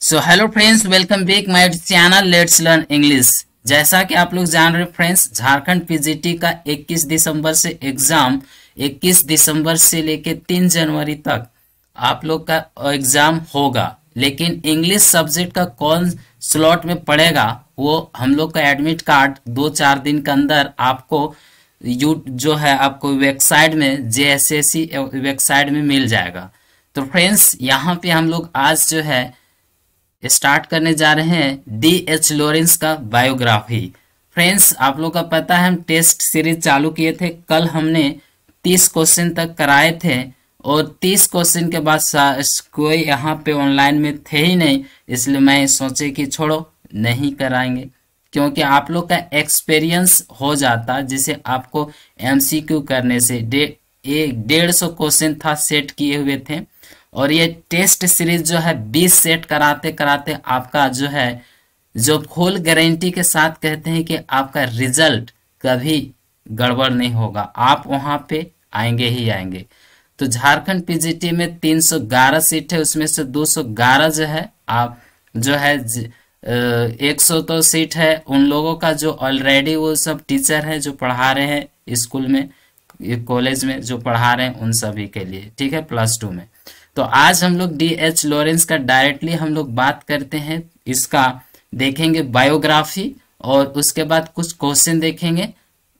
So hello friends, welcome back my channel let's learn English. जैसा कि आप लोग जान रहे फ्रेंड्स, झारखंड पीजीटी का 21 दिसंबर से एग्जाम 21 दिसंबर से लेके 3 जनवरी तक आप लोग का एग्जाम होगा। लेकिन इंग्लिश सब्जेक्ट का कौन स्लॉट में पड़ेगा वो हम लोग का एडमिट कार्ड 2-4 दिन के अंदर आपको जो है आपको वेबसाइट में जेएसएससी वेबसाइट में मिल जाएगा। तो फ्रेंड्स, यहाँ पे हम लोग आज जो है स्टार्ट करने जा रहे हैं डी एच लॉरेंस का बायोग्राफी। फ्रेंड्स, आप लोग का पता है हम टेस्ट सीरीज चालू किए थे। कल हमने 30 क्वेश्चन तक कराए थे और 30 क्वेश्चन के बाद कोई यहाँ पे ऑनलाइन में थे ही नहीं, इसलिए मैं सोचे कि छोड़ो नहीं कराएंगे, क्योंकि आप लोग का एक्सपीरियंस हो जाता। जिसे आपको एमसीक्यू करने से 150 क्वेश्चन था सेट किए हुए थे, और ये टेस्ट सीरीज जो है 20 सेट कराते कराते आपका जो है जो फुल गारंटी के साथ कहते हैं कि आपका रिजल्ट कभी गड़बड़ नहीं होगा, आप वहां पे आएंगे ही आएंगे। तो झारखंड पीजीटी में 311 सीट है, उसमें से 211 जो है आप जो है 100 तो सीट है उन लोगों का जो ऑलरेडी वो सब टीचर है जो पढ़ा रहे हैं स्कूल में, कॉलेज में जो पढ़ा रहे हैं उन सभी के लिए, ठीक है, +2 में। तो आज हम लोग डी एच लॉरेंस का डायरेक्टली हम लोग बात करते हैं, इसका देखेंगे बायोग्राफी और उसके बाद कुछ क्वेश्चन देखेंगे।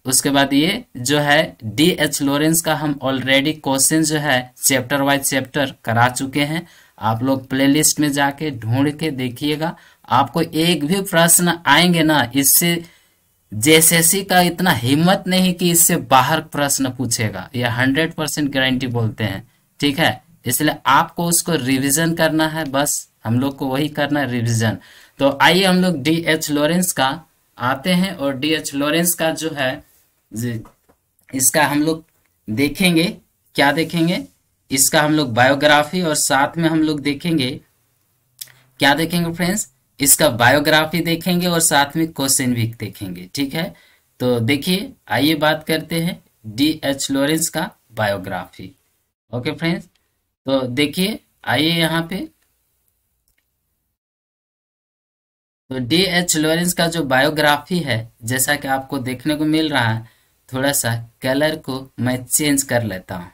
उसके बाद ये जो है डी एच लॉरेंस का हम ऑलरेडी क्वेश्चन जो है चैप्टर वाइज चैप्टर करा चुके हैं। आप लोग प्लेलिस्ट में जाके ढूंढ के देखिएगा, आपको एक भी प्रश्न आएंगे ना इससे जेएसएससी का इतना हिम्मत नहीं कि इससे बाहर प्रश्न पूछेगा, यह 100% गारंटी बोलते हैं, ठीक है। इसलिए आपको उसको रिवीजन करना है, बस हम लोग को वही करना है, रिवीजन। तो आइए हम लोग डी एच लॉरेंस का आते हैं और डी एच लॉरेंस का जो है इसका हम लोग देखेंगे, क्या देखेंगे, इसका हम लोग बायोग्राफी और साथ में हम लोग देखेंगे, क्या देखेंगे फ्रेंड्स, इसका बायोग्राफी देखेंगे और साथ में क्वेश्चन भी देखेंगे, ठीक है। तो देखिए, आइए बात करते हैं डी एच लॉरेंस का बायोग्राफी। ओके फ्रेंड्स, तो देखिए, आइए यहाँ पे, तो डी एच लॉरेंस का जो बायोग्राफी है जैसा कि आपको देखने को मिल रहा है, थोड़ा सा कलर को मैं चेंज कर लेता हूँ,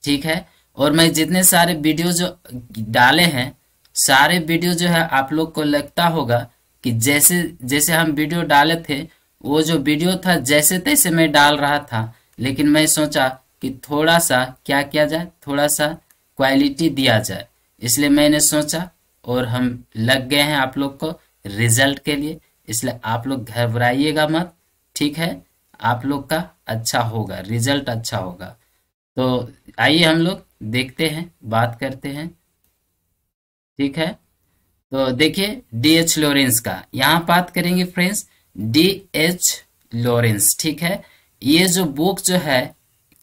ठीक है। और मैं जितने सारे वीडियो जो डाले हैं, सारे वीडियो जो है आप लोग को लगता होगा कि जैसे जैसे हम वीडियो डाले थे वो जो वीडियो था जैसे तैसे मैं डाल रहा था, लेकिन मैं सोचा कि थोड़ा सा क्या किया जाए, थोड़ा सा क्वालिटी दिया जाए, इसलिए मैंने सोचा और हम लग गए हैं आप लोग को रिजल्ट के लिए। इसलिए आप लोग घबराइएगा मत, ठीक है, आप लोग का अच्छा होगा, रिजल्ट अच्छा होगा। तो आइए हम लोग देखते हैं, बात करते हैं, ठीक है। तो देखिए डी एच लॉरेंस का यहाँ बात करेंगे फ्रेंड्स, डी एच लॉरेंस, ठीक है। ये जो बुक जो है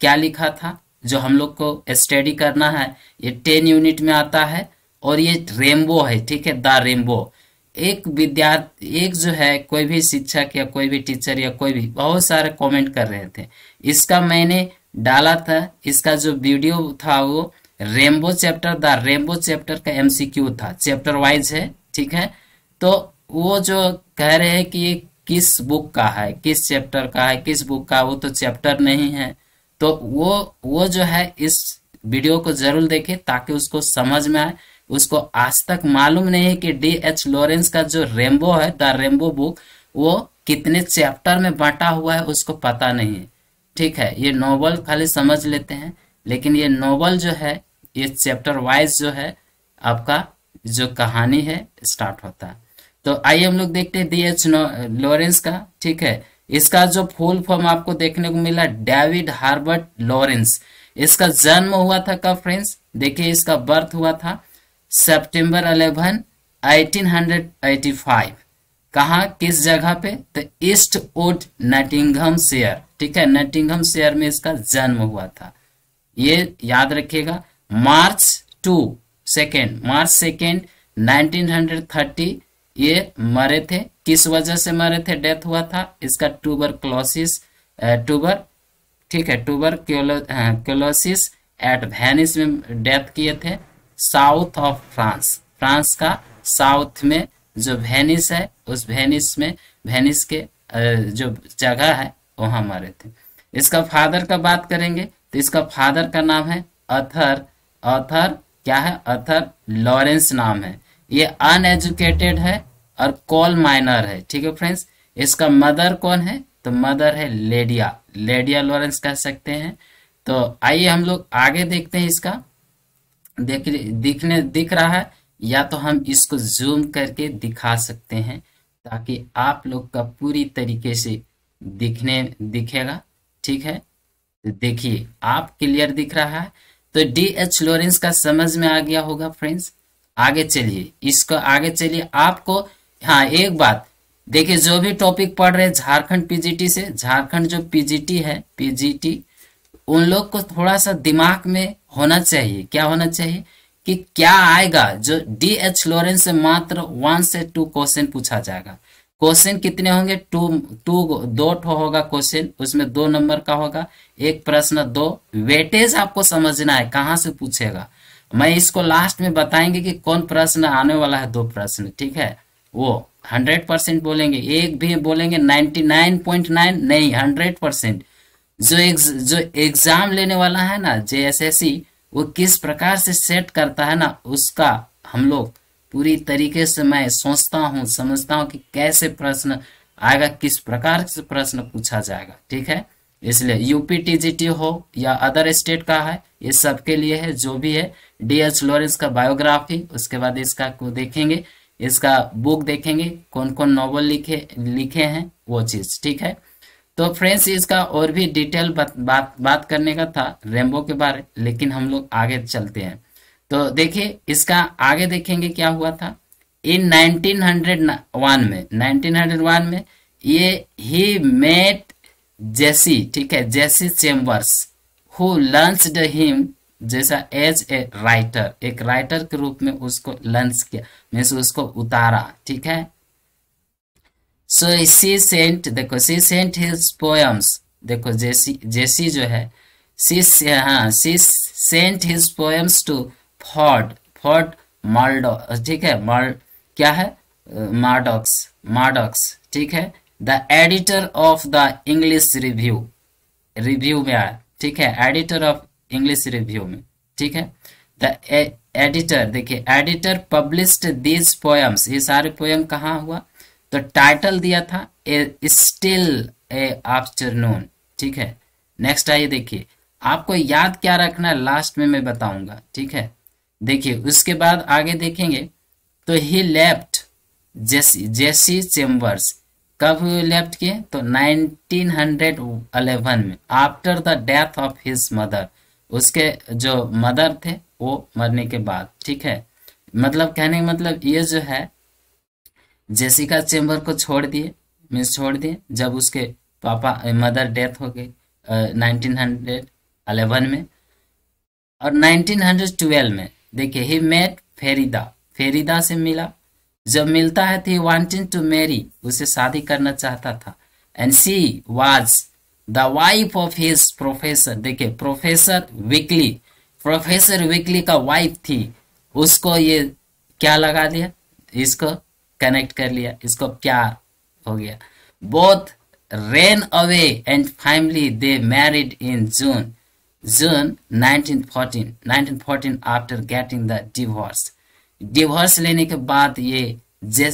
क्या लिखा था जो हम लोग को स्टडी करना है, ये 10 यूनिट में आता है और ये रेम्बो है, ठीक है, द रेम्बो। एक विद्यार्थी, एक जो है कोई भी शिक्षक या कोई भी टीचर या कोई भी बहुत सारे कमेंट कर रहे थे, इसका मैंने डाला था, इसका जो वीडियो था वो rainbow chapter, the rainbow chapter का एमसीक्यू था, चैप्टर वाइज है, ठीक है। तो वो जो कह रहे हैं कि ये किस बुक का है, किस चैप्टर का है, किस बुक का, वो तो चैप्टर नहीं है। तो वो जो है इस वीडियो को जरूर देखें ताकि उसको समझ में आए। उसको आज तक मालूम नहीं है कि डी एच लॉरेंस का जो रेम्बो है, द रेम्बो बुक, वो कितने चैप्टर में बांटा हुआ है उसको पता नहीं है, ठीक है। ये नोवेल खाली समझ लेते हैं, लेकिन ये नोवेल जो है ये चैप्टर वाइज जो है आपका जो कहानी है स्टार्ट होता है। तो आइए हम लोग देखते हैं डी एच लॉरेंस का, ठीक है। इसका जो फुल फॉर्म आपको देखने को मिला, डेविड हार्बर्ट लॉरेंस। इसका जन्म हुआ था कब फ्रेंड्स, देखिए इसका बर्थ हुआ था सितंबर 11, 1885। कहाँ, किस जगह पे, तो ईस्ट वुड नटिंघमशायर, ठीक है, नटिंघमशायर में इसका जन्म हुआ था, ये याद रखिएगा। मार्च 2 1930 ये मरे थे, किस वजह से मरे थे, डेथ हुआ था इसका ट्यूबरक्लोसिस, ठीक है, ट्यूबरक्लोसिस एट वेनिस में डेथ किए थे, साउथ ऑफ फ्रांस, फ्रांस का साउथ में जो वेनिस है, उस वेनिस में, वेनिस के जो जगह है वहां मरे थे। इसका फादर का बात करेंगे तो इसका फादर का नाम है अर्थर, अर्थर क्या है, अर्थर लॉरेंस नाम है। ये अनएजुकेटेड है और कोल माइनर है, ठीक है फ्रेंड्स। इसका मदर कौन है, तो मदर है लेडिया, लेडिया लॉरेंस कह सकते हैं। तो आइए हम लोग आगे देखते हैं। इसका दिख रहा है, या तो हम इसको जूम करके दिखा सकते हैं ताकि आप लोग का पूरी तरीके से दिखेगा, ठीक है। तो देखिए आप क्लियर दिख रहा है। तो D.H. लॉरेंस का समझ में आ गया होगा फ्रेंड्स। आगे चलिए, इसको आगे चलिए आपको। हाँ एक बात देखिए, जो भी टॉपिक पढ़ रहे झारखंड पीजीटी से, झारखंड जो पीजीटी है, पीजीटी, उन लोग को थोड़ा सा दिमाग में होना चाहिए, क्या होना चाहिए कि क्या आएगा। जो D.H. लॉरेंस से मात्र 1 से 2 क्वेश्चन पूछा जाएगा। क्वेश्चन कितने होंगे, दो ठो होगा क्वेश्चन, उसमें 2 नंबर का होगा, एक प्रश्न 2। वेटेज आपको समझना है कहाँ से पूछेगा। मैं इसको लास्ट में बताएंगे कि कौन प्रश्न आने वाला है, 2 प्रश्न, ठीक है। वो 100% बोलेंगे, एक भी बोलेंगे 99.9 नहीं, 100%। जो एग्जाम लेने वाला है ना JSSC, वो किस प्रकार से सेट करता है ना, उसका हम लोग पूरी तरीके से मैं सोचता हूँ, समझता हूँ कि कैसे प्रश्न आएगा, किस प्रकार से प्रश्न पूछा जाएगा, ठीक है। इसलिए यूपी टीजीटी हो या अदर स्टेट का है, ये सबके लिए है। जो भी है D.H. लॉरेंस का बायोग्राफी, उसके बाद इसका को देखेंगे, इसका बुक देखेंगे, कौन कौन नॉवल लिखे हैं वो चीज, ठीक है। तो फ्रेंड्स इसका और भी डिटेल बात करने का था रेम्बो के बारे, लेकिन हम लोग आगे चलते हैं। तो देखिए इसका आगे देखेंगे क्या हुआ था। इन 1901 में ये ही मेट जेसी, ठीक है, जेसी चेम्बर्स, हु लंच्ड हिम जैसा एज ए राइटर, एक राइटर के रूप में उसको लंच किया, मीन्स उसको उतारा, ठीक है। सो सी सेंट, देखो सी सेंट हिज पोएम्स, देखो जेसी जो है, she sent his poems to Ford मार्डो, ठीक है, क्या है, मार्डॉक्स, ठीक है, the editor of the English Review में आया, ठीक है, एडिटर ऑफ इंग्लिश रिव्यू में, ठीक है। द एडिटर, देखिए एडिटर पब्लिश्ड दीज पोएम्स, ये सारे पोएम कहाँ हुआ, तो टाइटल दिया था ए स्टिल ए आफ्टरनून, ठीक है। नेक्स्ट आइए देखिए, आपको याद क्या रखना है लास्ट में मैं बताऊंगा, ठीक है। देखिए उसके बाद आगे देखेंगे तो ही लेफ्ट जेसी चेम्बर्स, कब लेफ्ट किए, तो 1911 में, after the death of his mother, उसके जो मदर थे वो मरने के बाद, ठीक है। मतलब कहने का मतलब ये जो है जेसिका चेम्बर को छोड़ दिए जब उसके मदर डेथ हो गई 1911 में। और 1912 में देखिए ही मेट फेरिदा से मिला, जब मिलता है तो वांटिंग टू मैरी, उसे शादी करना चाहता था। And she was the wife of his professor, देखिए प्रोफेसर विकली का वाइफ थी। उसको ये क्या लगा दिया, इसको कनेक्ट कर लिया, इसको प्यार हो गया। Both ran away and finally they married in June 1914 after getting the divorce लेने के बाद ये जो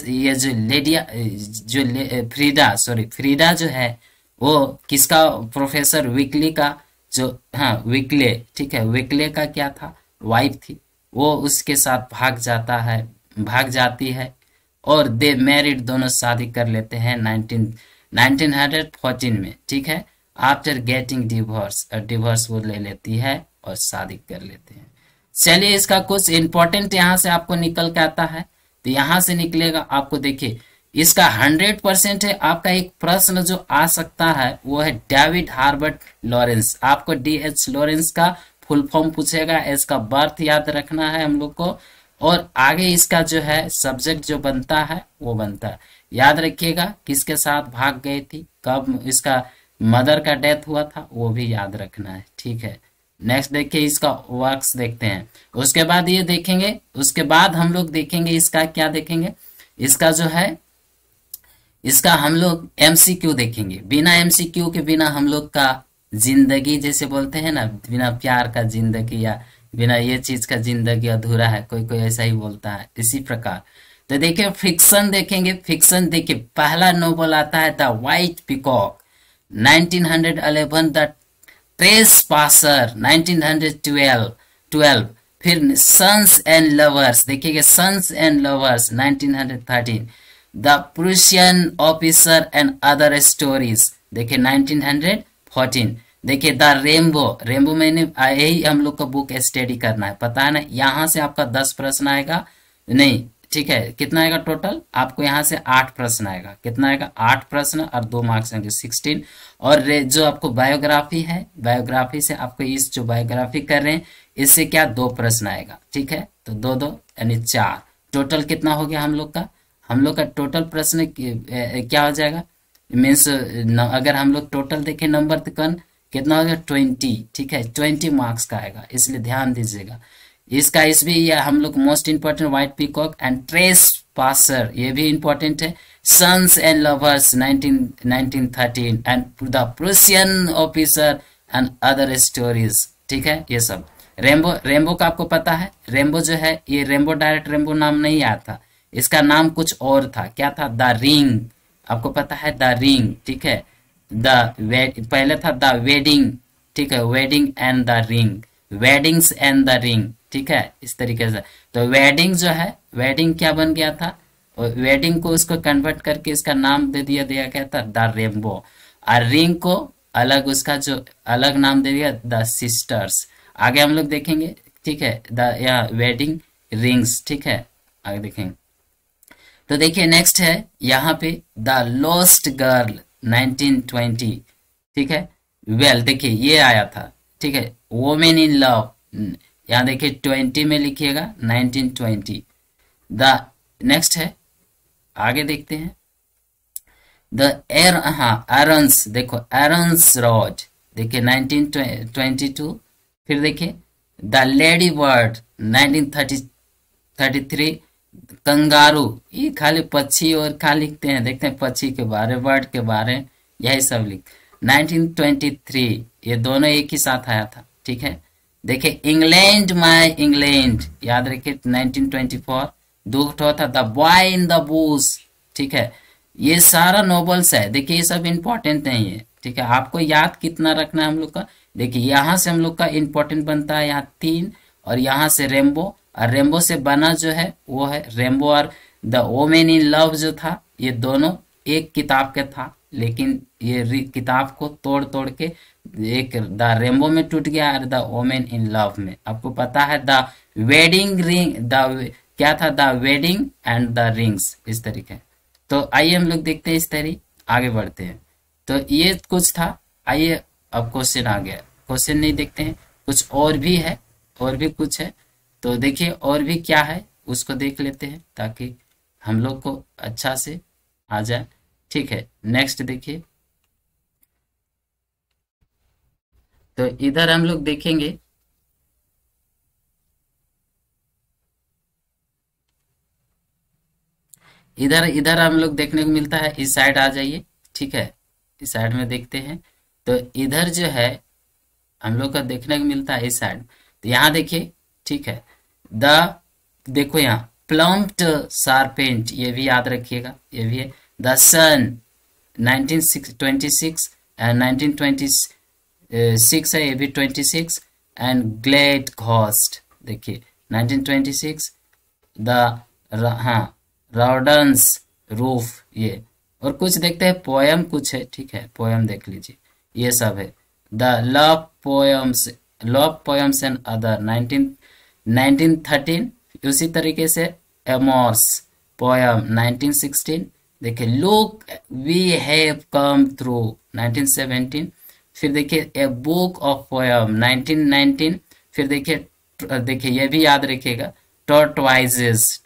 फ्रीडा जो है वो किसका, प्रोफेसर विकली का जो, हाँ विकले, ठीक है, विकले का क्या था, वाइफ थी। वो उसके साथ भाग जाती है और दे मैरिड, दोनों शादी कर लेते हैं 1914 में, ठीक है। आफ्टर गेटिंग डिवोर्स वो ले लेती है और शादी कर लेते हैं। चलिए इसका कुछ इंपॉर्टेंट यहाँ से आपको निकल के आता है, तो यहाँ से निकलेगा आपको, देखिए इसका 100% है। आपका एक प्रश्न जो आ सकता है वो है डेविड हार्बर्ट लॉरेंस, आपको D.H. लॉरेंस का फुल फॉर्म पूछेगा, इसका बर्थ याद रखना है हम लोग को, और आगे इसका जो है सब्जेक्ट जो बनता है वो बनता है। याद रखिएगा किसके साथ भाग गई थी, कब इसका मदर का डेथ हुआ था, वो भी याद रखना है, ठीक है। नेक्स्ट देखिए इसका वर्क्स देखते हैं। उसके बाद ये देखेंगे, उसके बाद हम लोग देखेंगे इसका क्या देखेंगे, इसका जो है इसका हम लोग एमसीक्यू देखेंगे। बिना एमसीक्यू के बिना हम लोग का जिंदगी, जैसे बोलते हैं ना, बिना प्यार का जिंदगी या बिना ये चीज का जिंदगी अधूरा है, कोई कोई ऐसा ही बोलता है, इसी प्रकार। तो देखिए फिक्शन देखेंगे। फिक्शन देखिए पहला नोवेल आता है the white peacock 1911, the trespasser 1912, फिर सन्स एंड लवर्स देखिएगा, sons and lovers 1913, the Prussian officer and other stories देखिए 1914। देखिए द रेम्बो, रेम्बो मैंने यही हम लोग का बुक स्टडी करना है, पता है ना। यहाँ से आपका 10 प्रश्न आएगा, नहीं ठीक है, कितना आएगा टोटल आपको यहाँ से 8 प्रश्न आएगा। कितना आएगा 8 प्रश्न और 2 मार्क्स आएंगे 16। और जो आपको बायोग्राफी है, बायोग्राफी से आपको इस जो बायोग्राफी कर रहे हैं इससे क्या 2 प्रश्न आएगा, ठीक है। तो 2 2 यानी 4, टोटल कितना हो गया हम लोग का, हम लोग का टोटल प्रश्न क्या हो जाएगा, मीन्स अगर हम लोग टोटल देखें नंबर तो कितना हो गया 20, ठीक है, 20 मार्क्स का आएगा, इसलिए ध्यान दीजिएगा। इसका इस भी ये हम लोग most important white peacock and trespasser, ये भी इंपॉर्टेंट है। Sons and lovers 1913 and the Prussian officer and other stories, ठीक है। ये सब रेम्बो, रेम्बो का आपको पता है, रेम्बो जो है ये रेम्बो डायरेक्ट रेम्बो नाम नहीं आया था, इसका नाम कुछ और था, क्या था, द रिंग, आपको पता है द रिंग, ठीक है। पहले था द वेडिंग, ठीक है, wedding and the ring, weddings and the ring, ठीक है, इस तरीके से। तो वेडिंग जो है, वेडिंग क्या बन गया था, और वेडिंग को उसको कन्वर्ट करके इसका नाम दे दिया गया था द रेम्बो, और रिंग को अलग उसका जो अलग नाम दे दिया द सिस्टर्स। आगे हम लोग देखेंगे, ठीक है, द या वेडिंग रिंग्स, ठीक है, आगे देखेंगे। तो देखिए नेक्स्ट है यहाँ पे द लॉस्ट गर्ल 1920, ठीक है। वेल देखिए ये आया था, ठीक है, वोमेन इन लव, यहाँ देखिए 20 में लिखिएगा 1920। द नेक्स्ट है, आगे देखते हैं द एरन्स, देखो एरन्स रॉड देखिए 1922। फिर देखिए द लेडी बर्ड 1933, कंगारू, ये खाली पक्षी और क्या लिखते हैं, देखते हैं पक्षी के बारे, बर्ड के बारे, यही सब लिख 1923, ये दोनों एक ही साथ आया था, ठीक है। देखिए इंग्लैंड माय इंग्लैंड, याद रखिए 1924। दूसरा था the boy in the bush, ठीक है। ये सारा नॉवेल्स है, देखिए ये सब इंपॉर्टेंट नहीं है, ठीक है। आपको याद कितना रखना है हम लोग का, देखिए यहाँ से हम लोग का इंपॉर्टेंट बनता है यहाँ 3, और यहाँ से रेम्बो, और रेम्बो से बना जो है वो है रेम्बो, और द वोमेन इन लव जो था ये दोनों एक किताब के था, लेकिन ये किताब को तोड़ तोड़ के एक द रेम्बो में टूट गया और द वोमेन इन लव में। आपको पता है द वेडिंग रिंग, द क्या था, the wedding and the rings, इस तरीके। तो आइए हम लोग देखते हैं, इस तरीके आगे बढ़ते हैं। तो ये कुछ था, आइए अब क्वेश्चन आ गया, क्वेश्चन नहीं देखते हैं, कुछ और भी है, और भी कुछ है, तो देखिए और भी क्या है उसको देख लेते हैं ताकि हम लोग को अच्छा से आ जाए, ठीक है। नेक्स्ट देखिए, तो इधर हम लोग देखेंगे, इधर इधर हम लोग देखने को मिलता है, इस साइड आ जाइए, ठीक है, इस साइड में देखते हैं। तो इधर जो है हम लोग का देखने को मिलता है इस साइड, तो यहाँ देखिए, ठीक है, द देखो यहाँ प्लम्प्ड सार्पेंट, ये भी याद रखिएगा, ये भी है। द सन 1926 एंड 1926 है, ये भी 26, एंड ग्लेड घोस्ट देखिए 1926, द हाँ रॉडन्स रूफ, ये और कुछ देखते हैं, पोयम कुछ है, ठीक है, पोयम देख लीजिए, ये सब है। The love poems and other 1913, उसी तरीके से एमोर्स पोयम 1916, देखिए look we have come through 1917, फिर देखिए ए बुक ऑफ पोयम 1919, फिर देखिए ये भी याद रखिएगा टॉर्टवाइजेस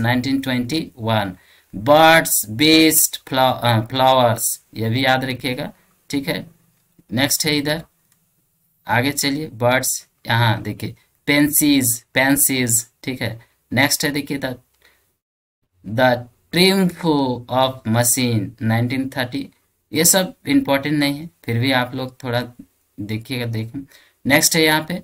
1921, बर्ड्स बेस्ड फ्लावर्स, ये भी याद रखिएगा, ठीक है। नेक्स्ट है इधर आगे चलिए, बर्ड्स, यहाँ देखिए पेंसीज, पेंसीज, ठीक है। नेक्स्ट है देखिए द ट्रिम्फ ऑफ मशीन 1930। ये सब इम्पोर्टेंट नहीं है, फिर भी आप लोग थोड़ा देखिएगा, देखें। नेक्स्ट है यहाँ पे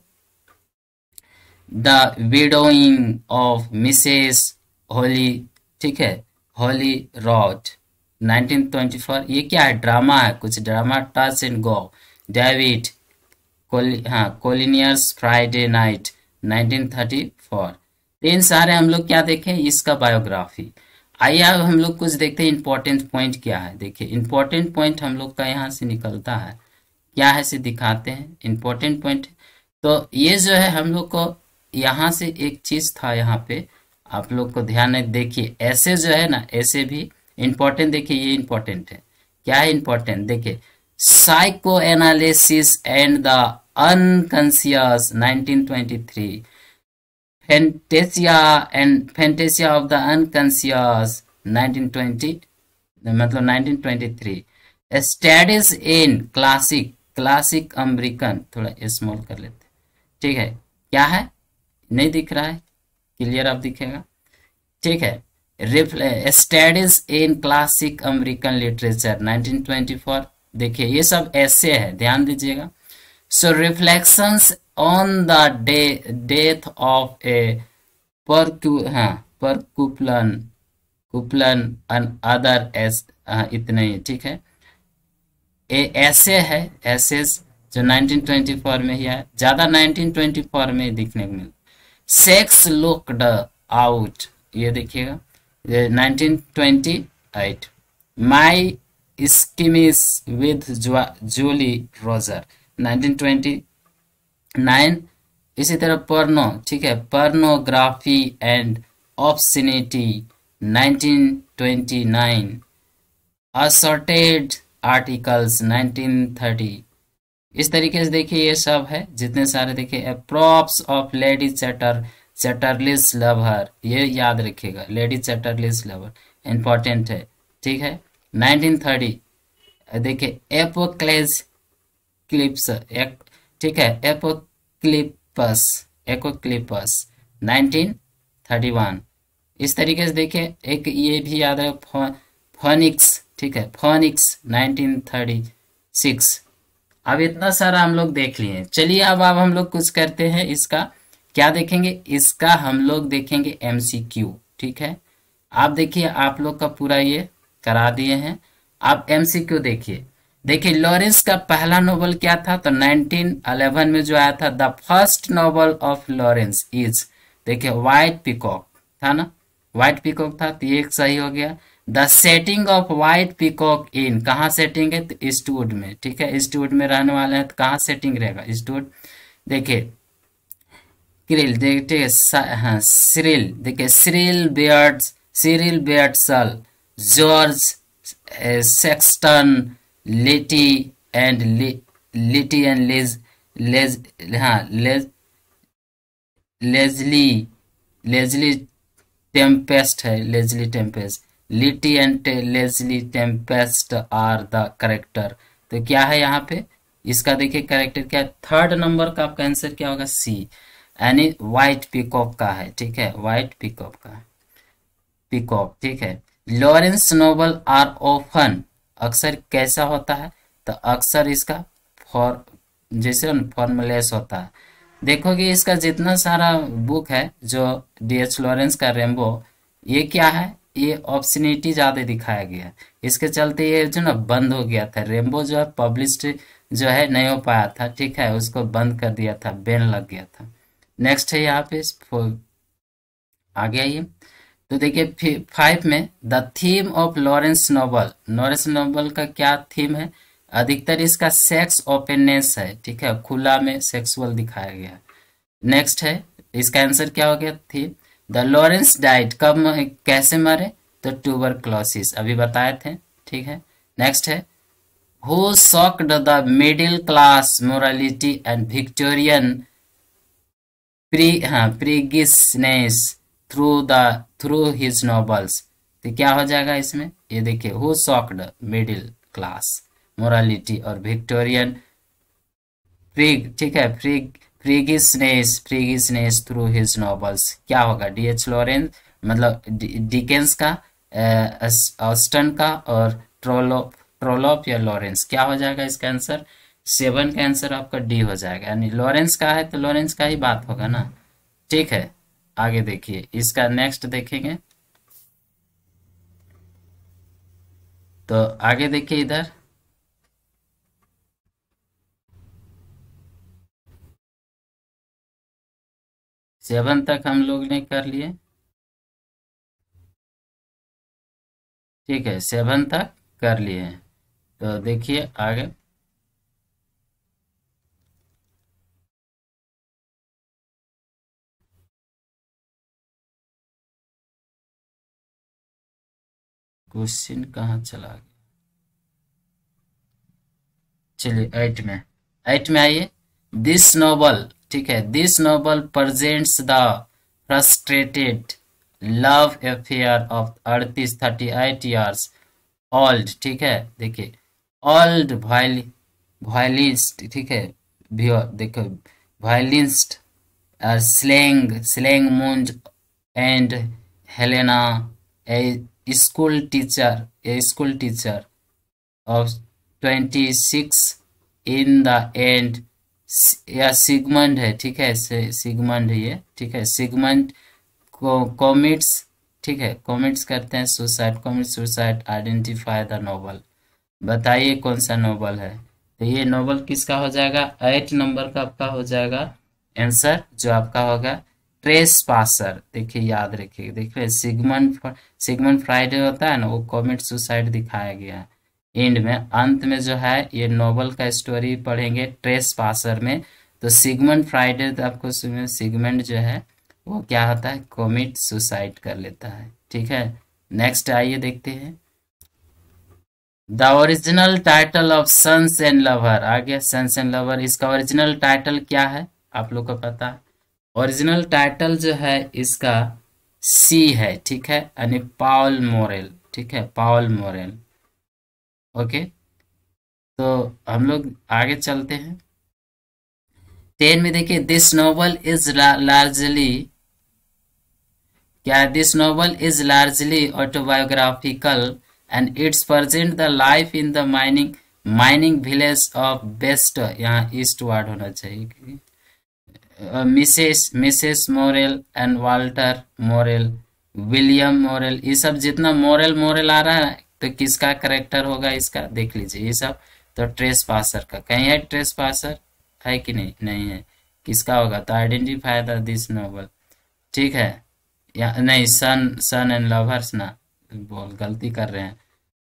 द विडोइंग ऑफ मिसेस होली, ठीक है, होली रॉड 1924। ये क्या है, ड्रामा है, कुछ drama, touch and go, David Collier's Friday night 1934। इन सारे हम लोग क्या देखें, इसका बायोग्राफी। आइए अब हम लोग कुछ देखते हैं इंपॉर्टेंट पॉइंट क्या है। देखिए इंपॉर्टेंट पॉइंट हम लोग का यहाँ से निकलता है, क्या है से दिखाते हैं इंपॉर्टेंट पॉइंट। तो ये जो है हम लोग को यहाँ से एक चीज था, यहाँ पे आप लोग को ध्यान है, देखिए ऐसे जो है ना, ऐसे भी इंपॉर्टेंट, देखिए ये इंपॉर्टेंट है, क्या है इंपॉर्टेंट, देखिए psychoanalysis and the unconscious 1923, fantasia of the unconscious 1920, मतलब 1923, स्टडीज इन क्लासिक अमेरिकन, थोड़ा स्मॉल कर लेते, ठीक है, क्या है नहीं दिख रहा है, क्लियर अब दिखेगा, ठीक है। Studies in classic American literature 1924, देखिए ये सब ऐसे है, ध्यान दीजिएगा। So reflections on the death of a कुपलन एंड अदर एस, इतने ही, ठीक है। ऐसे है, एसेस जो 1924 में ही है, ज्यादा 1924 में दिखने को मिलता। सेक्स लुक्ड आउट, ये देखिएगा 1928, माई स्कीमिस विद जूली रोजर 1929। इसी तरह पर्नो, ठीक है, पर्नोग्राफी एंड ऑब्ससिनिटी 1929, असॉर्टेड आर्टिकल्स 1930। इस तरीके से देखिए ये सब है जितने सारे, देखिए प्रॉप्स ऑफ लेडी चैटरलिस लवर, ये याद रखिएगा, लेडी चैटरलिस लवर इंपॉर्टेंट है, ठीक है। 1930 देखिए एपोक्लिप्स, ठीक है, एपोक्लिपस 1931। इस तरीके से देखिए एक ये भी याद है, फोनिक्स, ठीक है, फोनिक्स 1936। अब इतना सारा हम लोग देख लिए, चलिए अब हम लोग कुछ करते हैं, इसका क्या देखेंगे, इसका हम लोग देखेंगे एमसीक्यू, ठीक है। आप देखिए आप लोग का पूरा ये करा दिए हैं, आप एमसीक्यू देखिए। देखिए लॉरेंस का पहला नोवेल क्या था, तो 1911 में जो आया था, the first novel of Lawrence is, देखिए व्हाइट पीकॉक था ना, व्हाइट पीकॉक था, तो ये एक सही हो गया। The setting of White Peacock in, कहाँ सेटिंग है, तो ईस्टवुड में, ठीक है, ईस्टवुड में रहने वाले हैं, तो कहाँ सेटिंग रहेगा, ईस्टवुड। देखिए क्रिल, देखिए हाँ सिरिल, देखिए Cyril Beardsall, George Saxton, Lettie and Leslie Tempest है, Leslie Tempest, Lettie and Leslie Tempest are the character. तो क्या है यहाँ पे, इसका देखिए करेक्टर क्या है, थर्ड नंबर का आपका आंसर क्या होगा, सी, यानी व्हाइट पीकॉक का है, ठीक है, व्हाइट पीकॉक का, पीकॉक, ठीक है। लॉरेंस नोवेल आर ऑफन, अक्सर कैसा होता है, तो अक्सर इसका जैसे फॉर्मुलेस होता है। देखोगे इसका जितना सारा बुक है जो डीएच लॉरेंस का रेम्बो, ये क्या है, ये ऑब्सनिटी ज्यादा दिखाया गया है, इसके चलते ये जो ना बंद हो गया था, रेम्बो जो है पब्लिश्ड जो है नहीं हो पाया था, ठीक है, उसको बंद कर दिया था, बैन लग गया था। नेक्स्ट है यहाँ पे आ गया ये, तो देखिए 5 में the theme of Lawrence novel का क्या थीम है, अधिकतर इसका सेक्स ओपननेस है, ठीक है, खुला में सेक्सुअल दिखाया गया। नेक्स्ट है इसका आंसर क्या हो गया, थीम द लॉरेंस डाइट, कब कैसे मरे, तो ट्यूबरक्लोसिस, अभी बताए थे, ठीक है। नेक्स्ट है who shocked the middle class morality and Victorian priggishness through his novels, तो क्या हो जाएगा इसमें, ये देखिए who shocked middle class morality और विक्टोरियन फ्रीग, ठीक है, फ्रीगिसनेस थ्रू हिज नॉवेल्स, क्या होगा? डीएच लॉरेंस, मतलब डिकेंस का, ऑस्टन का, और ट्रोलोप या लॉरेंस, क्या हो जाएगा इसका आंसर? 7 का आंसर आपका डी हो जाएगा, यानी लॉरेंस का है तो लॉरेंस का ही बात होगा ना। ठीक है, आगे देखिए, इसका नेक्स्ट देखेंगे। तो आगे देखिए इधर, 7 तक हम लोग ने कर लिए। ठीक है, 7 तक कर लिए हैं। तो देखिए आगे, क्वेश्चन कहाँ चला गया? चलिए 8 में, 8 में आइए। दिस नोबल, ठीक है, this Nobel presents the frustrated love affair of अड़तीस 38 ईयर्स ओल्ड, ठीक है, देखिए, ओल्ड वायलिस्ट, ठीक है, देखो, वायलिस्ट, स्लैंग मूंज and Helena, A school teacher of 26 in the end, या सिगमंड है, ठीक है, सिगमंड है ये, ठीक है, सिगमंड को कॉमिट्स, ठीक है, कॉमिट्स करते हैं suicide, commit suicide, identify the novel, बताइए कौन सा नोबल है? तो ये नोबल किसका हो जाएगा? 8 नंबर का आपका हो जाएगा आंसर, जो आपका होगा ट्रेस पासर। देखिए याद रखिए, देखिए सिगमंड फ्राइडे होता है ना, वो कॉमिट सुसाइड दिखाया गया है। एंड में, अंत में जो है ये नोबल का स्टोरी पढ़ेंगे ट्रेस पासर में। तो सिगमंड फ्राइडे, तो आपको सिगमंड जो है वो क्या होता है? कॉमिट सुसाइड कर लेता है। ठीक है, नेक्स्ट आइए देखते हैं। The original title of Sons and Lover, आ गया सन्स एंड लवर। इसका ओरिजिनल टाइटल क्या है आप लोग को पता है? ओरिजिनल टाइटल जो है इसका सी है, ठीक है, यानी पाउल मोरेल, ठीक है, पाउल मोरेल। ओके, तो हम लोग आगे चलते हैं। 10 में देखिए, दिस नोवेल इज लार्जली, क्या, this novel is largely autobiographical and it's present the life in the mining village of best, यहाँ ईस्ट वार्ड होना चाहिए, Mrs Morel and Walter Morel, William Morel, ये सब जितना मोरेल मोरेल आ रहा है तो किसका करेक्टर होगा इसका? देख लीजिए ये सब। तो ट्रेस पासर का, कहीं है ट्रेस पासर? है कि नहीं? नहीं है। किसका होगा? तो आइडेंटिफाई द दिस नोवेल, ठीक है, या नहीं, सन एंड लवर्स ना, बोल गलती कर रहे हैं।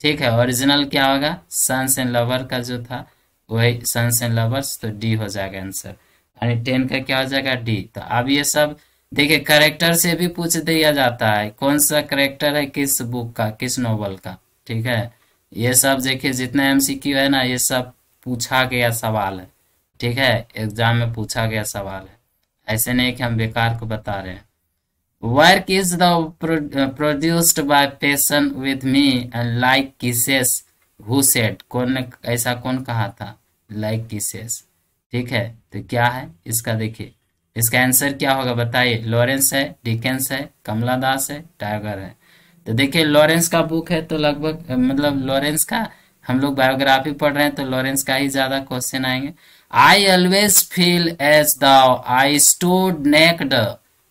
ठीक है, ओरिजिनल क्या होगा? सन्स एंड लवर का जो था वही सन्स एंड लवर्स, तो डी हो जाएगा आंसर, यानी 10 का क्या हो जाएगा? डी। तो अब ये सब देखिए, करेक्टर से भी पूछ दिया जाता है कौन सा करेक्टर है किस बुक का, किस नोवेल का। ठीक है, ये सब देखिए जितना एमसीक्यू है ना, ये सब पूछा गया सवाल है। ठीक है, एग्जाम में पूछा गया सवाल है, ऐसे नहीं कि हम बेकार को बता रहे हैं। Work is the produced by passion with me and like kisses who said, कौन ने ऐसा कौन कहा था? Like kisses. ठीक है, तो क्या है इसका? देखिए इसका आंसर क्या होगा बताइए? लॉरेंस है, डिकेंस है, कमला दास है, टाइगर है। तो देखिए लॉरेंस का बुक है तो लगभग मतलब लॉरेंस का हम लोग बायोग्राफी पढ़ रहे हैं तो लॉरेंस का ही ज्यादा क्वेश्चन आएंगे। I always feel as though I stood naked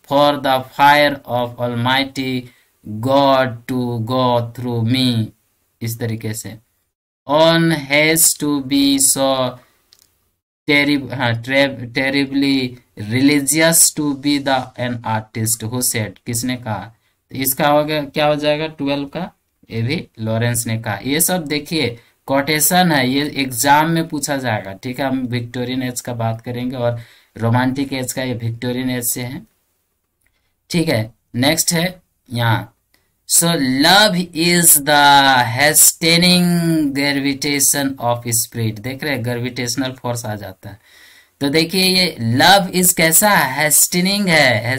for the fire of almighty God to go through me, इस तरीके से। One has to be so terribly religious to be the an artist who said, किसने कहा? तो इसका हो गया, क्या हो जाएगा 12 का? ये भी लॉरेंस ने कहा। ये सब देखिए कोटेशन है, ये एग्जाम में पूछा जाएगा। ठीक है, हम विक्टोरियन एज का बात करेंगे और रोमांटिक एज का, ये विक्टोरियन एज से है। ठीक है, नेक्स्ट है यहाँ, so love is the hastening gravitation of spirit, देख रहे हैं ग्रेविटेशनल फोर्स आ जाता है। तो देखिए ये लव इज कैसा? हेस्टेनिंग है,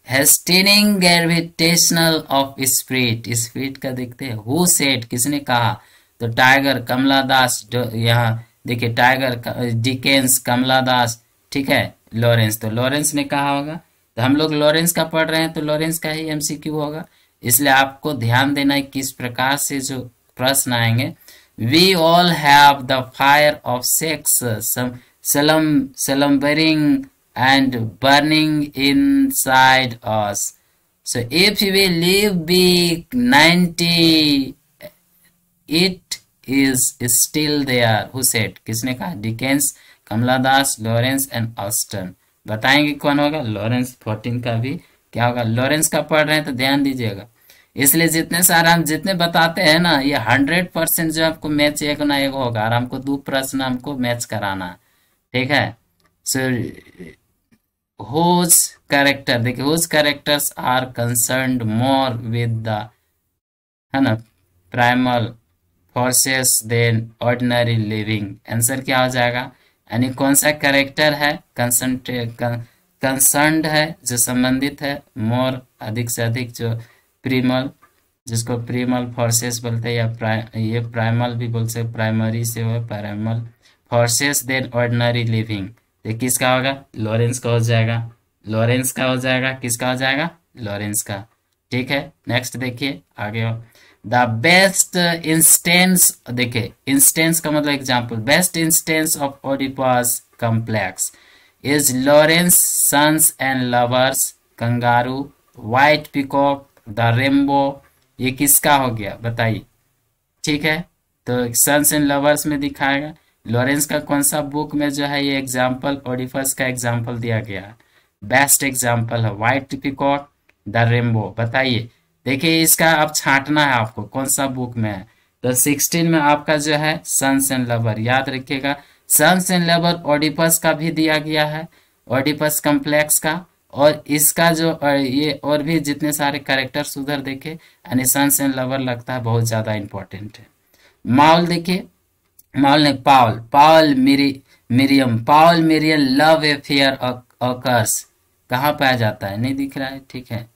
हेस्टेनिंग ग्रेविटेशनल ऑफ स्पिरिट, स्पिरिट का देखते हैं। हु सेड, किसने कहा? तो टाइगर, कमला दास, यहाँ देखिए टाइगर, डिकेंस, कमला दास, ठीक है, लॉरेंस, तो लॉरेंस ने कहा होगा, तो हम लोग लॉरेंस का पढ़ रहे हैं तो लॉरेंस का ही एमसीक्यू होगा। इसलिए आपको ध्यान देना है किस प्रकार से जो प्रश्न आएंगे। We all have the fire of sex slumbering and burning inside us. So if we live big 90, it is still there. Who said? किसने कहा? Dickens, Kamala Das, Lawrence and Austen. बताएंगे कौन होगा? लॉरेंस 14 का भी क्या होगा? लॉरेंस का पढ़ रहे हैं तो ध्यान दीजिएगा। इसलिए जितने सारे हम जितने बताते हैं ना, ये 100% जो आपको मैच एक ना एक होगा, और हमको 2 प्रश्न हमको मैच कराना है, ठीक है। सो हुज कैरेक्टर, देखिए whose characters are concerned more with the, है ना, primal forces then ordinary living. Answer क्या हो जाएगा? यानी कौन सा कैरेक्टर है कंसर्न्ड है, जो संबंधित है, मोर अधिक से अधिक, जो प्रीमल, जिसको प्रीमल फोर्सेस बोलते हैं, या ये प्राइमल भी बोल सकते, प्राइमरी से हो primal forces then ordinary living. तो किसका होगा? लॉरेंस का हो जाएगा, लॉरेंस का हो जाएगा, किसका हो जाएगा? लॉरेंस का, ठीक है। नेक्स्ट देखिए आगे, द बेस्ट इंस्टेंस, देखिए इंस्टेंस का मतलब example, best instance of Oedipus complex is Lawrence sons and lovers, kangaroo, white peacock, the rainbow. ये किसका हो गया बताइए, ठीक है। तो सन्स एंड लवर्स में दिखाएगा। लॉरेंस का कौन सा बुक में जो है ये एग्जाम्पल, ओडिपस का एग्जाम्पल दिया गया है, बेस्ट एग्जाम्पल है व्हाइट पिकॉक, द रेम्बो। बताइए, देखिए इसका अब छांटना है आपको कौन सा बुक में है। तो 16 में आपका जो है सन्स एंड लवर, याद रखिएगा सन्स एंड लवर ओडिपस का भी दिया गया है, ओडिपस कॉम्प्लेक्स का, और इसका जो ये और भी जितने सारे कैरेक्टर्स उधर देखे, यानी सन्स एंड लवर लगता है बहुत ज्यादा इंपॉर्टेंट है। माउल देखिए, माउल ने पाउल, पाउल मिरियम, पाउल मिरियम लव अफेयर ऑकर्स, कहाँ पाया जाता है? नहीं दिख रहा है, ठीक है।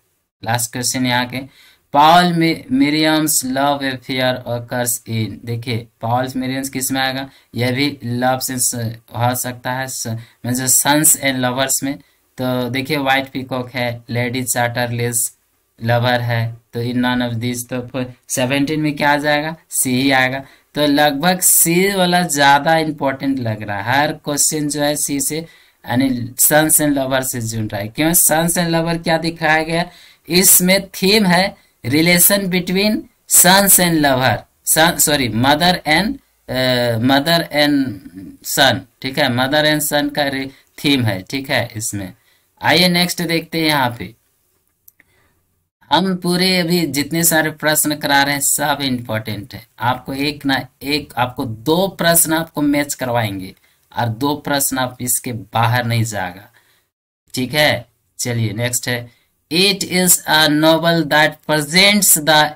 लास्ट क्वेश्चन यहाँ के, पाउल मिरियम्स लव अफेयर ऑकर्स इन, देखिए पाउल मिरियम्स किस में आएगा? यह भी लव से हो सकता है, मतलब सन्स एंड लवर्स में। तो देखिए व्हाइट पीकॉक है, लेडी चार्टरलेस लवर है, तो इन नॉन ऑफ दिस, तो 17 में क्या आ जाएगा? सी ही आएगा। तो लगभग सी वाला ज्यादा इंपॉर्टेंट लग रहा है, हर क्वेश्चन जो है सी से, यानी सन्स एंड लवर से जुड़ रहा है। क्यों? सन्स एंड लवर क्या दिखाया गया? इसमें थीम है relation between sons and lover, sorry mother and son, ठीक है, मदर एंड सन का थीम है, ठीक है इसमें। आइए नेक्स्ट देखते हैं। यहाँ पे हम पूरे अभी जितने सारे प्रश्न करा रहे हैं सब इंपॉर्टेंट है। आपको एक ना एक, आपको 2 प्रश्न आपको मैच करवाएंगे, और 2 प्रश्न आप इसके बाहर नहीं जाएगा, ठीक है। चलिए नेक्स्ट है, it is a novel that presents the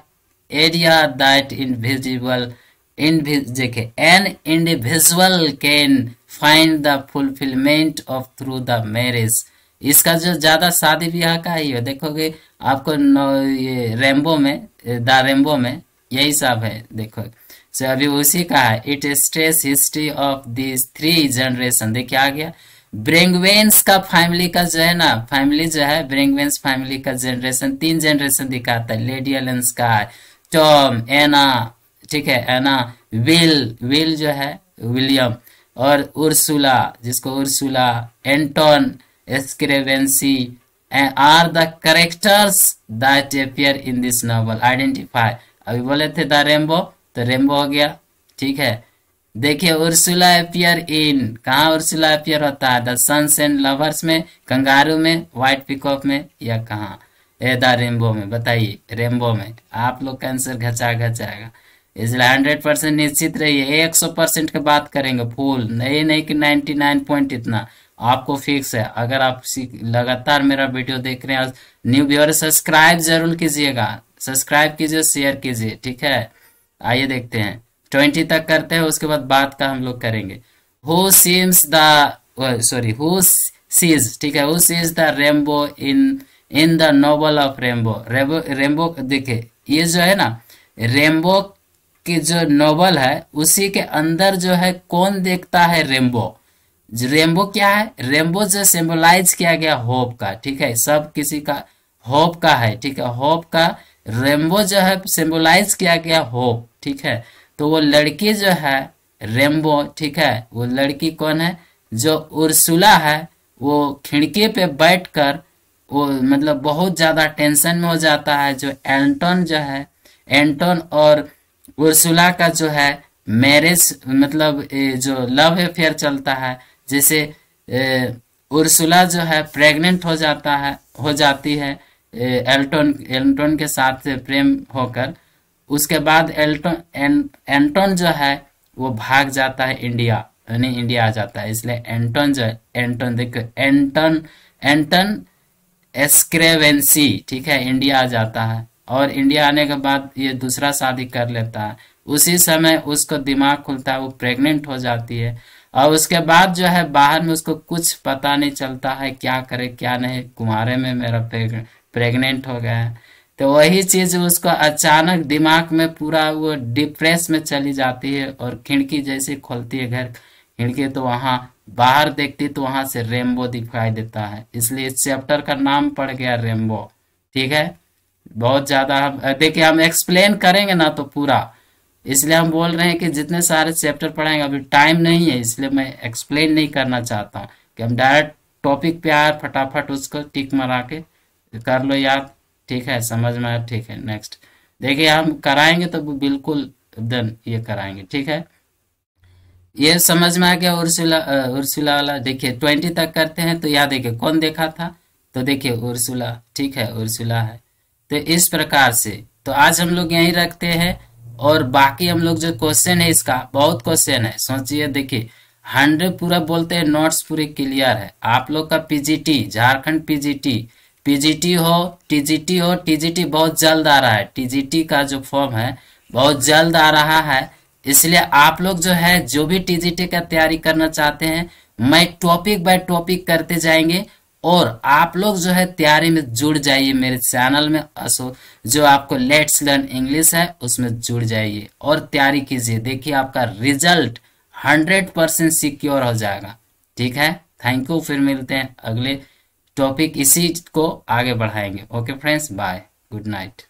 area that invisible देखिए an individual can find the fulfilment of through the marriage. इसका जो ज्यादा शादी ब्याह का ही है, देखोगे आपको ये रेम्बो में, द रेम्बो में यही सब है, देखो सो अभी उसी का है। It stress history of this 3 generation, देखिए आ गया ब्रेंगवेंस का फैमिली का जो है ना, फैमिली जो है ब्रेंगवेंस फैमिली का जनरेशन, 3 जनरेशन दिखाता है, लेडी एलन स्काई, टॉम, एना, ठीक है, एना, विल जो है विलियम, और उर्सुला, जिसको Ursula, Anton Skrebensky are the characters that appear in this novel, identify. अभी बोले थे द रेम्बो, तो रेम्बो हो गया, ठीक है। देखिए उर्सुला अपीयर इन, कहाँ उर्सुला अपीयर होता है? द सन्स एंड लवर्स में, कंगारू में, व्हाइट पिकॉक में, या कहाँ? द रेम्बो में। बताइए रेम्बो में। आप लोग का आंसर घचा घचाएगा, इसलिए 100% निश्चित रहिए। 100% की बात करेंगे फुल, नहीं कि 99 पॉइंट इतना आपको फिक्स है। अगर आप लगातार मेरा वीडियो देख रहे हैं, न्यू व्यूअर सब्सक्राइब जरूर कीजिएगा, सब्सक्राइब कीजिए, शेयर कीजिए, ठीक है। आइए देखते हैं 20 तक करते हैं, उसके बाद बात का हम लोग करेंगे। Who seems the sorry who seize, ठीक है, who seize the rainbow in the novel of rainbow. Rainbow देखिए ये जो है ना, रेम्बो की जो नोवेल है उसी के अंदर जो है कौन देखता है, रेनबो। रेनबो क्या है, रेनबो जो सिंबलाइज किया गया होप का, ठीक है, सब किसी का होप का है, ठीक है, होप का रेनबो जो है सिंबलाइज किया गया होप, ठीक है। तो वो लड़की जो है रेनबो, ठीक है, वो लड़की कौन है, जो उर्सुला है, वो खिड़की पे बैठकर वो मतलब बहुत ज्यादा टेंशन में हो जाता है। जो एंटोन जो है, एंटोन और उर्सुला का जो है मैरिज मतलब जो लव अफेयर चलता है, जैसे उर्सुला जो है प्रेग्नेंट हो जाती है एल्टोन एंटोन के साथ प्रेम होकर। उसके बाद एंटोन जो है वो भाग जाता है इंडिया, यानी इंडिया आ जाता है। इसलिए एंटोन जो है, एंटोन देखो, एंटन एस्क्रेवेंसी, ठीक है, इंडिया आ जाता है। और इंडिया आने के बाद ये दूसरा शादी कर लेता है। उसी समय उसको दिमाग खुलता है, वो प्रेग्नेंट हो जाती है। और उसके बाद जो है बाहर में उसको कुछ पता नहीं चलता है, क्या करे क्या नहीं, कुंवारे में मेरा प्रेग्नेंट हो गया है। तो वही चीज उसको अचानक दिमाग में पूरा वो डिप्रेस में चली जाती है। और खिड़की जैसे खोलती है घर खिड़की, तो वहां बाहर देखती तो वहां से रेनबो दिखाई देता है। इसलिए इस चैप्टर का नाम पड़ गया रेनबो, ठीक है। बहुत ज्यादा हम देखिए, हम एक्सप्लेन करेंगे ना तो पूरा, इसलिए हम बोल रहे हैं कि जितने सारे चैप्टर पढ़ाएंगे, अभी टाइम नहीं है, इसलिए मैं एक्सप्लेन नहीं करना चाहता हूँ कि हम डायरेक्ट टॉपिक पे आए, फटाफट उसको टिक मारा के कर लो याद, ठीक है, समझ में आया, ठीक है। नेक्स्ट देखिए, हम कराएंगे तो बिल्कुल देन ये कराएंगे, ठीक है। ये समझ में आ गया उर्सुला वाला। देखिए 20 तक करते हैं। तो यहाँ देखिए कौन देखा था, तो देखिए उर्सुला, ठीक है, उर्सुला है। तो इस प्रकार से तो आज हम लोग यहीं रखते हैं। और बाकी हम लोग जो क्वेश्चन है, इसका बहुत क्वेश्चन है, सोचिए। देखिए 100 पूरा बोलते हैं, नोट्स पूरे क्लियर है। आप लोग का पीजीटी, झारखंड पीजीटी, पीजीटी हो, टीजीटी हो, टीजीटी बहुत जल्द आ रहा है। टीजीटी का जो फॉर्म है बहुत जल्द आ रहा है। इसलिए आप लोग जो है, जो भी टीजीटी का तैयारी करना चाहते हैं, मैं टॉपिक बाय टॉपिक करते जाएंगे। और आप लोग जो है तैयारी में जुड़ जाइए मेरे चैनल में, जो आपको लेट्स लर्न इंग्लिश है उसमें जुड़ जाइए और तैयारी कीजिए। देखिए आपका रिजल्ट 100% सिक्योर हो जाएगा, ठीक है। थैंक यू, फिर मिलते हैं अगले टॉपिक, इसी को आगे बढ़ाएंगे। Okay friends, bye, good night.